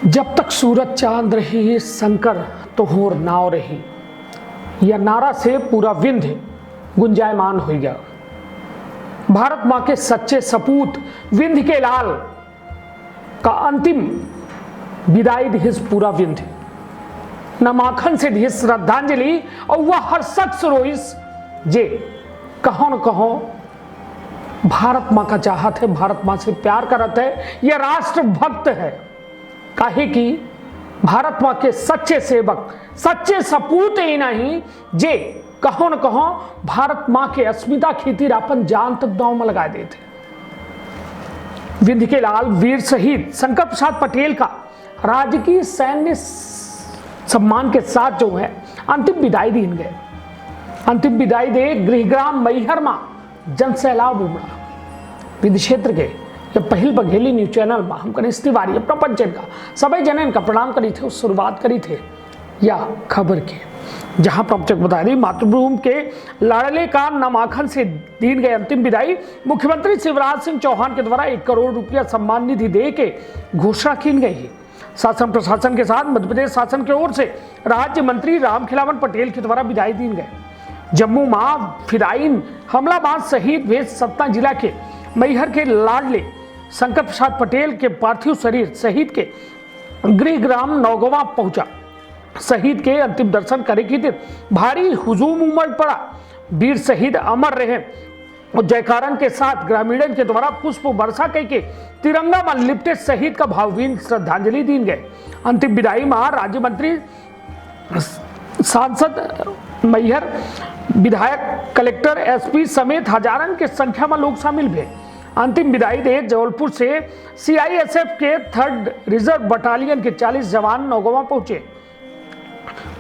जब तक सूरज चांद रही शंकर तो होर नाव रही, यह नारा से पूरा विंध्य गुंजायमान हो गया। भारत मां के सच्चे सपूत विंध्य के लाल का अंतिम विदाई दिहिस पूरा विंध्य। नमाखन से दिहिस श्रद्धांजलि और वह हर शख्स रोइस जे कहो न कहो भारत मां का चाहत है, भारत मां से प्यार करत है, यह राष्ट्र भक्त है। काहे कि भारत मां के सच्चे सेवक सच्चे सपूत ही नहीं जे कहो न कहो भारत मां के अस्मिता खातिर अपन जान तक दांव में लगा देते। विंध्य के लाल वीर शहीद शंकर प्रसाद पटेल का राजकीय सैन्य सम्मान के साथ जो है अंतिम विदाई दी गए। अंतिम विदाई दे गृहग्राम मैहर में जन सैलाब उमड़ा। विंध्य क्षेत्र के जब पहल बघेली न्यूज चैनल में हम गणेश तिवारी अपना पंचायत का सभी जनन का प्रणाम करी थे, शुरुआत करी थे या खबर के, जहां प्रवचक बता दी मातृभूमि के लाडले का नामांकन से दी गई अंतिम विदाई। मुख्यमंत्री शिवराज सिंह चौहान के द्वारा 1 करोड़ रुपया सम्मान निधि दे के घोषणा की गई है। शासन प्रशासन के साथ मध्य प्रदेश शासन की ओर से राज्य मंत्री रामखिलावन पटेल के द्वारा विदाई दी गई। जम्मू में फिदायीन हमलाबाज शहीद भेज सतना जिला के मैहर के लाडले शंकर प्रसाद पटेल के पार्थिव शरीर शहीद के गृहग्राम नौगवा पहुंचा। शहीद के अंतिम दर्शन करे की भारी हुजूम उमड़ पड़ा। वीर शहीद अमर रहे और जयकारन के साथ ग्रामीणों के द्वारा पुष्प वर्षा करके तिरंगा में लिपटे शहीद का भावभीनी श्रद्धांजलि दी गई। अंतिम विदाई में राज्य मंत्री सांसद मैहर विधायक कलेक्टर एसपी समेत हजारों के संख्या में लोग शामिल हुए। अंतिम विदाई दे जबलपुर से सीआईएसएफ के 3rd रिजर्व बटालियन के 40 जवान नौगवा पहुंचे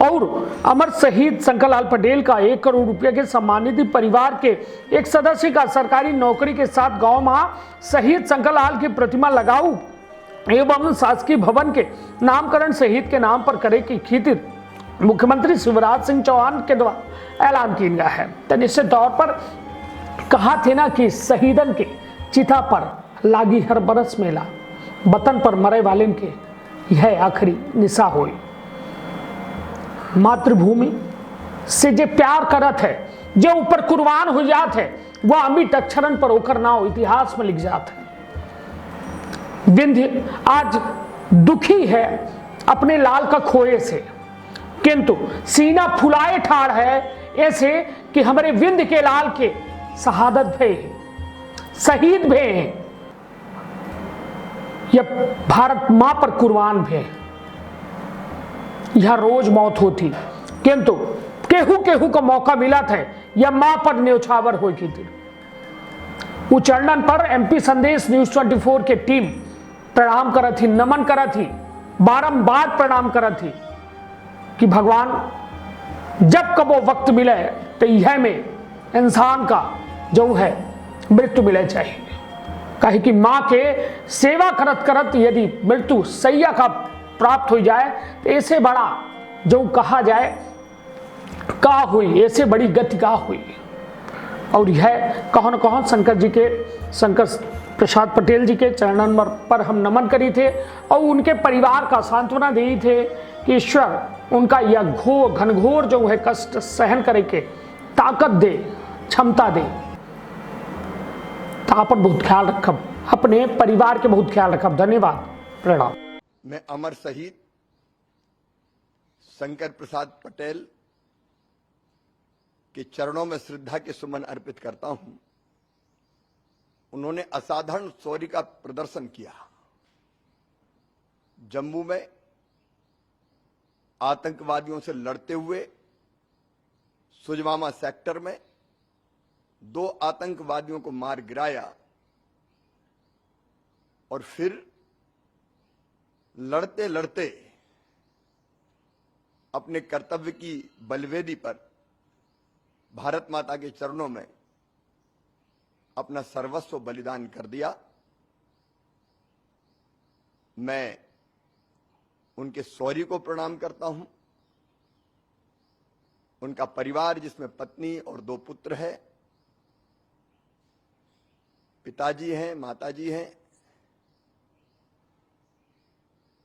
और अमर शहीद शंकरलाल पटेल का 1 करोड़ रुपये के सम्मानित परिवार के एक सदस्य का सरकारी नौकरी के साथ गांव में शहीद शंकरलाल की प्रतिमा लगाऊ एवं शासकीय भवन के नामकरण शहीद के नाम पर करे की खातिर मुख्यमंत्री शिवराज सिंह चौहान के द्वारा ऐलान किया गया है। तो निश्चित तौर पर कहा थे ना कि शहीदन के चिता पर लागी हर बरस मेला, वतन पर मरे वाले के यह आखिरी निशा होई। मातृभूमि से जे प्यार करत है, जो ऊपर कुर्बान हो जात है, वह अमिट अक्षरन पर होकर नाव इतिहास में लिख जात है। विंध्य आज दुखी है अपने लाल का खोए से, किंतु सीना फुलाए ठाड़ है ऐसे कि हमारे विंध्य के लाल के शहादत भे शहीद भे या भारत मां पर कुर्बान भे। यह रोज मौत होती, किंतु केहू केहू का मौका मिला था या मां पर न्यौछावर हो की थी। उच्चारण पर एमपी संदेश न्यूज 24 के टीम प्रणाम करा थी, नमन करा थी, बारंबार प्रणाम करा थी कि भगवान जब कबो वक्त मिले तो यह में इंसान का जो है मृत्यु मिले चाहिए। कहे कि मां के सेवा करत करत यदि मृत्यु सैया का प्राप्त हो जाए तो ऐसे बड़ा जो कहा जाए का हुई, ऐसे बड़ी गति का हुई। और यह कहो न कहो शंकर प्रसाद पटेल जी के चरणन पर हम नमन करी थे और उनके परिवार का सांत्वना दी थे कि ईश्वर उनका यह घनघोर जो है कष्ट सहन करे के ताकत दे, क्षमता दे। तो आप बहुत ख्याल रखब, अपने परिवार के बहुत ख्याल रखब। धन्यवाद, प्रणाम। मैं अमर शहीद शंकर प्रसाद पटेल के चरणों में श्रद्धा के सुमन अर्पित करता हूं। उन्होंने असाधारण शौर्य का प्रदर्शन किया। जम्मू में आतंकवादियों से लड़ते हुए सुजमामा सेक्टर में 2 आतंकवादियों को मार गिराया और फिर लड़ते लड़ते अपने कर्तव्य की बलवेदी पर भारत माता के चरणों में अपना सर्वस्व बलिदान कर दिया। मैं उनके शौर्य को प्रणाम करता हूं। उनका परिवार जिसमें पत्नी और 2 पुत्र है, पिताजी हैं, माताजी हैं,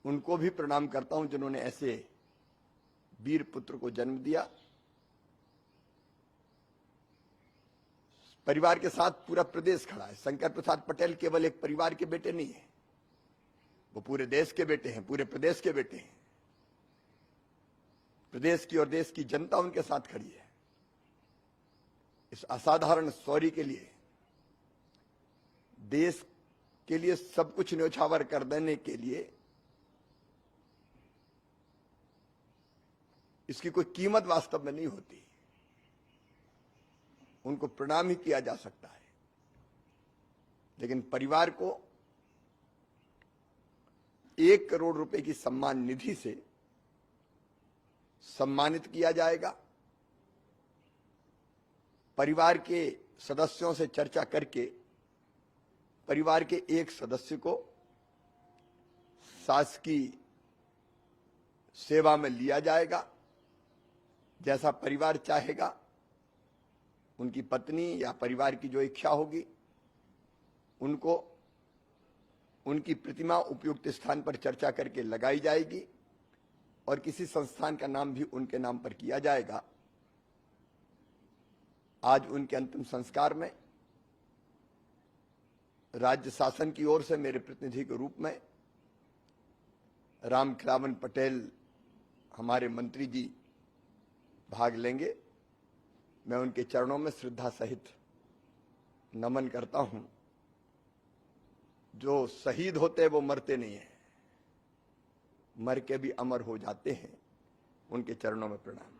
उनको भी प्रणाम करता हूं जिन्होंने ऐसे वीर पुत्र को जन्म दिया। परिवार के साथ पूरा प्रदेश खड़ा है। शंकर प्रसाद पटेल केवल एक परिवार के बेटे नहीं है, वो पूरे देश के बेटे हैं, पूरे प्रदेश के बेटे हैं। प्रदेश की और देश की जनता उनके साथ खड़ी है। इस असाधारण शौर्य के लिए, देश के लिए सब कुछ न्यौछावर कर देने के लिए इसकी कोई कीमत वास्तव में नहीं होती। उनको प्रणाम ही किया जा सकता है, लेकिन परिवार को 1 करोड़ रुपए की सम्मान निधि से सम्मानित किया जाएगा। परिवार के सदस्यों से चर्चा करके परिवार के एक सदस्य को शासकीय सेवा में लिया जाएगा। जैसा परिवार चाहेगा, उनकी पत्नी या परिवार की जो इच्छा होगी, उनको उनकी प्रतिमा उपयुक्त स्थान पर चर्चा करके लगाई जाएगी और किसी संस्थान का नाम भी उनके नाम पर किया जाएगा। आज उनके अंतिम संस्कार में राज्य शासन की ओर से मेरे प्रतिनिधि के रूप में राम खिलावन पटेल हमारे मंत्री जी भाग लेंगे। मैं उनके चरणों में श्रद्धा सहित नमन करता हूं। जो शहीद होते वो मरते नहीं हैं, मर के भी अमर हो जाते हैं। उनके चरणों में प्रणाम।